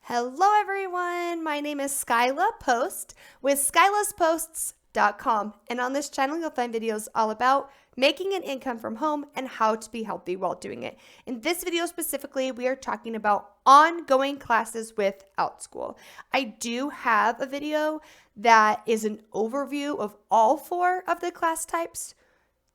Hello everyone, my name is Skyla Post with skylasposts.com, and on this channel you'll find videos all about making an income from home and how to be healthy while doing it. In this video specifically, we are talking about ongoing classes with Outschool. I do have a video that is an overview of all 4 of the class types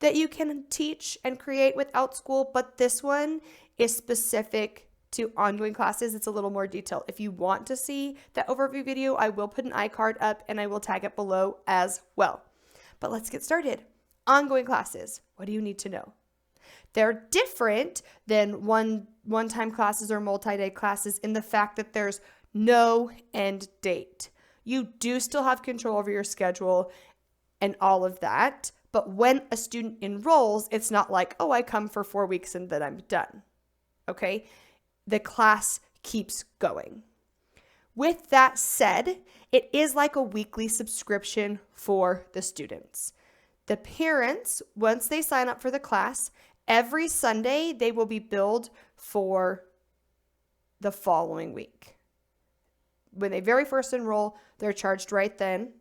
that you can teach and create with Outschool, but this one is specific to ongoing classes. It's a little more detailed. If you want to see that overview video, I will put an iCard up and I will tag it below as well. But let's get started. Ongoing classes. What do you need to know? They're different than one-time classes or multi-day classes in the fact that there's no end date. You do still have control over your schedule and all of that, but when a student enrolls, it's not like, oh, I come for 4 weeks and then I'm done. Okay? The class keeps going. With that said, it is like a weekly subscription for the students. The parents, once they sign up for the class, every Sunday they will be billed for the following week. When they very first enroll, they're charged right then,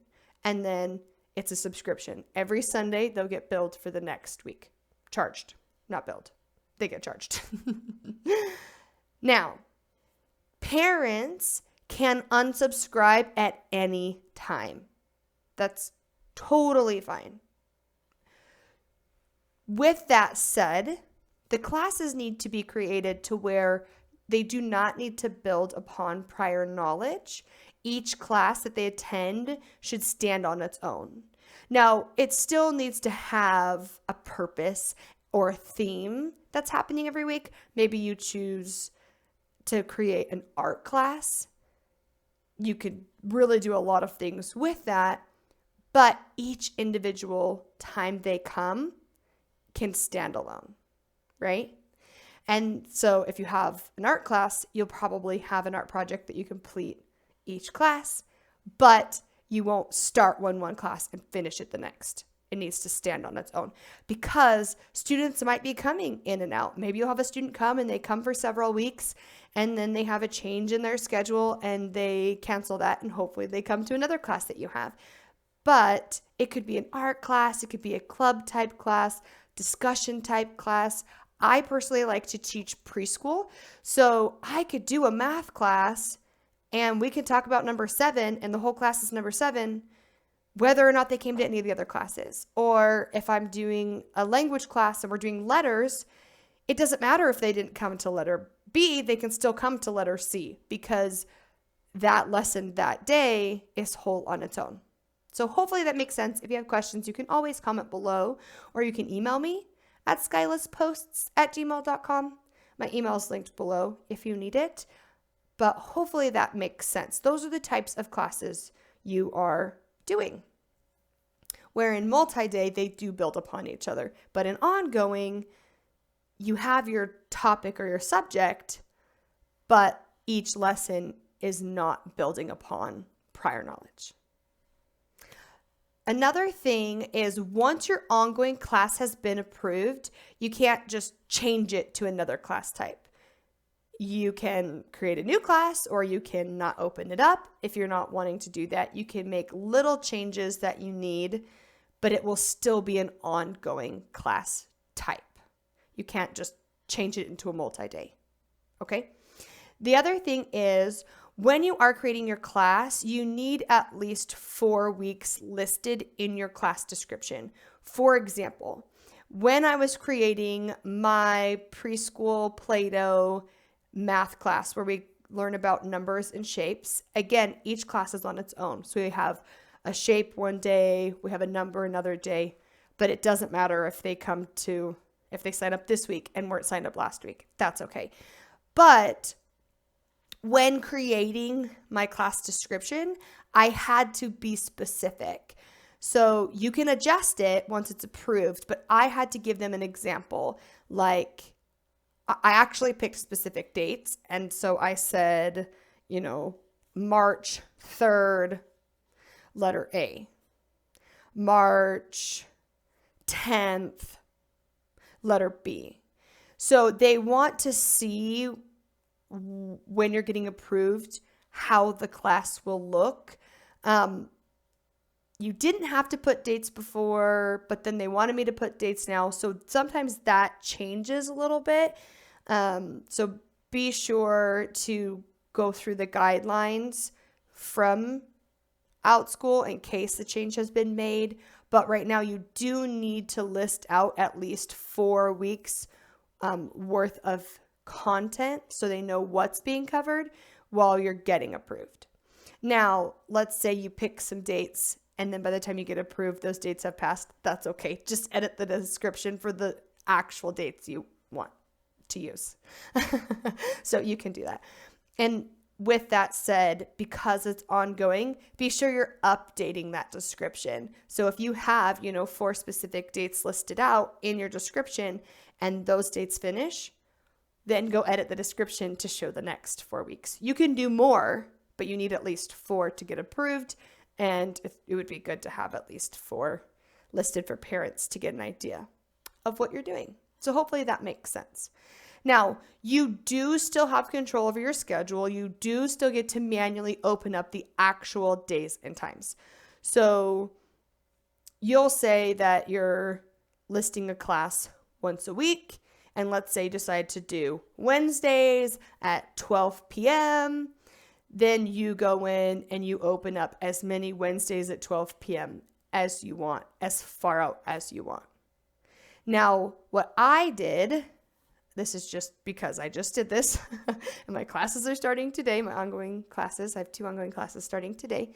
and then it's a subscription. Every Sunday they'll get billed for the next week. Charged, not billed. They get charged. Now, parents can unsubscribe at any time. That's totally fine. With that said, the classes need to be created to where they do not need to build upon prior knowledge. Each class that they attend should stand on its own. Now, it still needs to have a purpose or a theme that's happening every week. Maybe you choose to create an art class. You could really do a lot of things with that, but each individual time they come can stand alone, right? And so if you have an art class, you'll probably have an art project that you complete each class, but you won't start one class and finish it the next. It needs to stand on its own because students might be coming in and out. Maybe you'll have a student come and they come for several weeks and then they have a change in their schedule and they cancel that and hopefully they come to another class that you have. But it could be an art class, it could be a club type class, discussion type class. I personally like to teach preschool, so I could do a math class and we could talk about number 7 and the whole class is number 7. Whether or not they came to any of the other classes. Or if I'm doing a language class and we're doing letters, it doesn't matter if they didn't come to letter B, they can still come to letter C because that lesson that day is whole on its own. So hopefully that makes sense. If you have questions, you can always comment below or you can email me at skylasposts@gmail.com. My email is linked below if you need it, but hopefully that makes sense. Those are the types of classes you are doing. Where in multi-day, they do build upon each other. But in ongoing, you have your topic or your subject, but each lesson is not building upon prior knowledge. Another thing is once your ongoing class has been approved, you can't just change it to another class type. You can create a new class or you can not open it up. If you're not wanting to do that, you can make little changes that you need, but it will still be an ongoing class type. You can't just change it into a multi-day, okay? The other thing is when you are creating your class, you need at least 4 weeks listed in your class description. For example, when I was creating my preschool Play-Doh math class where we learn about numbers and shapes. Again, each class is on its own. So we have a shape one day, we have a number another day, but it doesn't matter if they sign up this week and weren't signed up last week. That's okay. But when creating my class description, I had to be specific. So you can adjust it once it's approved, but I had to give them an example like I actually picked specific dates. And so I said, March 3rd, letter A. March 10th, letter B. So they want to see when you're getting approved how the class will look. You didn't have to put dates before, but then they wanted me to put dates now. So sometimes that changes a little bit. So be sure to go through the guidelines from Outschool in case the change has been made. But right now you do need to list out at least 4 weeks worth of content so they know what's being covered while you're getting approved. Now, let's say you pick some dates and then by the time you get approved, those dates have passed. That's okay. Just edit the description for the actual dates you want to use. So you can do that. And with that said, because it's ongoing, be sure you're updating that description. So if you have, 4 specific dates listed out in your description and those dates finish, then go edit the description to show the next 4 weeks. You can do more, but you need at least 4 to get approved. And it would be good to have at least 4 listed for parents to get an idea of what you're doing. So hopefully that makes sense. Now, you do still have control over your schedule. You do still get to manually open up the actual days and times. So you'll say that you're listing a class once a week. And let's say you decide to do Wednesdays at 12 p.m., then you go in and you open up as many Wednesdays at 12 p.m. as you want, as far out as you want. Now, what I did, this is just because I just did this, and my classes are starting today, my ongoing classes, I have 2 ongoing classes starting today,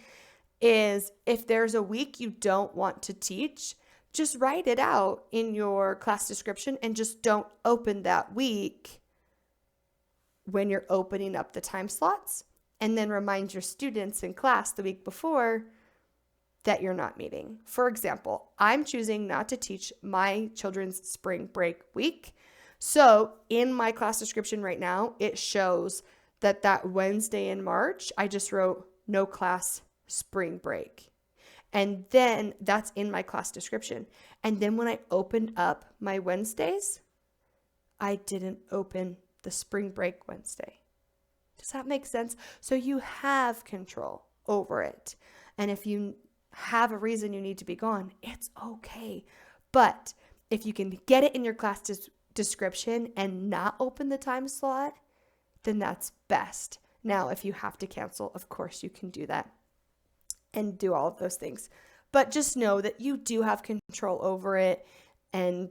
is if there's a week you don't want to teach, just write it out in your class description and just don't open that week when you're opening up the time slots. And then remind your students in class the week before that you're not meeting. For example, I'm choosing not to teach my children's spring break week. So in my class description right now, it shows that Wednesday in March, I just wrote no class spring break. And then that's in my class description. And then when I opened up my Wednesdays, I didn't open the spring break Wednesday. Does that make sense? So you have control over it. And if you have a reason you need to be gone, it's okay. But if you can get it in your class description and not open the time slot, then that's best. Now, if you have to cancel, of course you can do that and do all of those things. But just know that you do have control over it and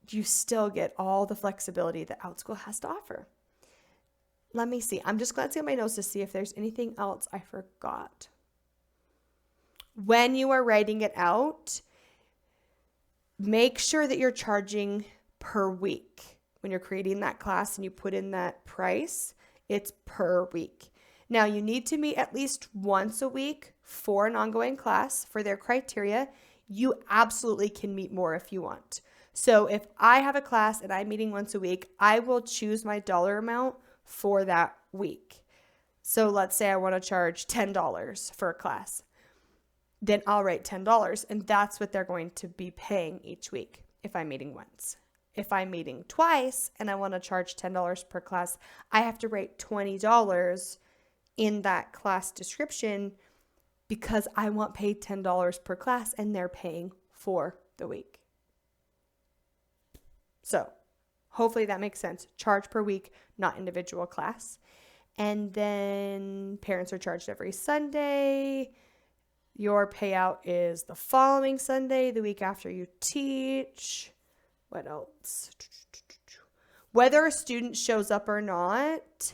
you still get all the flexibility that Outschool has to offer. Let me see. I'm just glancing at my notes to see if there's anything else I forgot. When you are writing it out, make sure that you're charging per week. When you're creating that class and you put in that price, it's per week. Now, you need to meet at least once a week for an ongoing class for their criteria. You absolutely can meet more if you want. So if I have a class and I'm meeting once a week, I will choose my dollar amount for that week. So let's say I want to charge $10 for a class. Then I'll write $10, and that's what they're going to be paying each week if I'm meeting once. If I'm meeting twice and I want to charge $10 per class, I have to write $20 in that class description because I want paid $10 per class and they're paying for the week. So hopefully that makes sense. Charge per week, not individual class. And then parents are charged every Sunday. Your payout is the following Sunday, the week after you teach. What else? Whether a student shows up or not,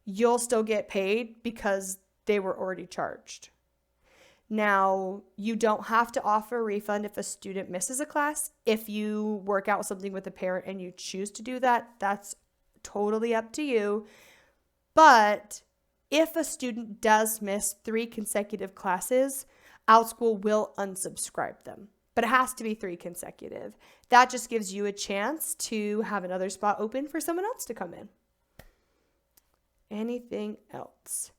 you'll still get paid because they were already charged. Now, you don't have to offer a refund if a student misses a class. If you work out something with a parent and you choose to do that, that's totally up to you. But if a student does miss 3 consecutive classes, Outschool will unsubscribe them. But it has to be 3 consecutive. That just gives you a chance to have another spot open for someone else to come in. Anything else?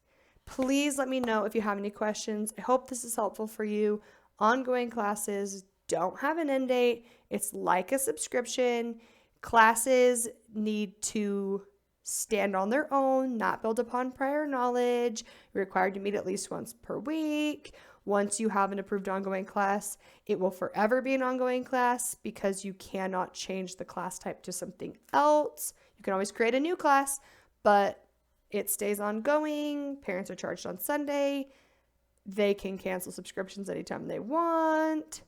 Please let me know if you have any questions. I hope this is helpful for you. Ongoing classes don't have an end date. It's like a subscription. Classes need to stand on their own, not build upon prior knowledge. You're required to meet at least once per week. Once you have an approved ongoing class, it will forever be an ongoing class because you cannot change the class type to something else. You can always create a new class, but it stays ongoing. Parents are charged on Sunday. They can cancel subscriptions anytime they want.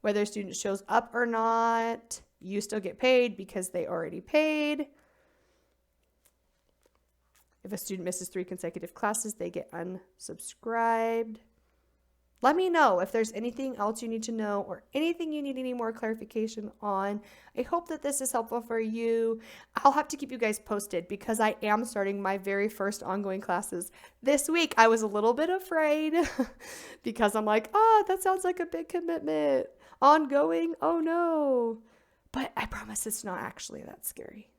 Whether a student shows up or not, you still get paid because they already paid. If a student misses 3 consecutive classes, they get unsubscribed. Let me know if there's anything else you need to know or anything you need any more clarification on. I hope that this is helpful for you. I'll have to keep you guys posted because I am starting my very first ongoing classes this week. I was a little bit afraid because I'm like, that sounds like a big commitment. Ongoing? Oh no. But I promise it's not actually that scary.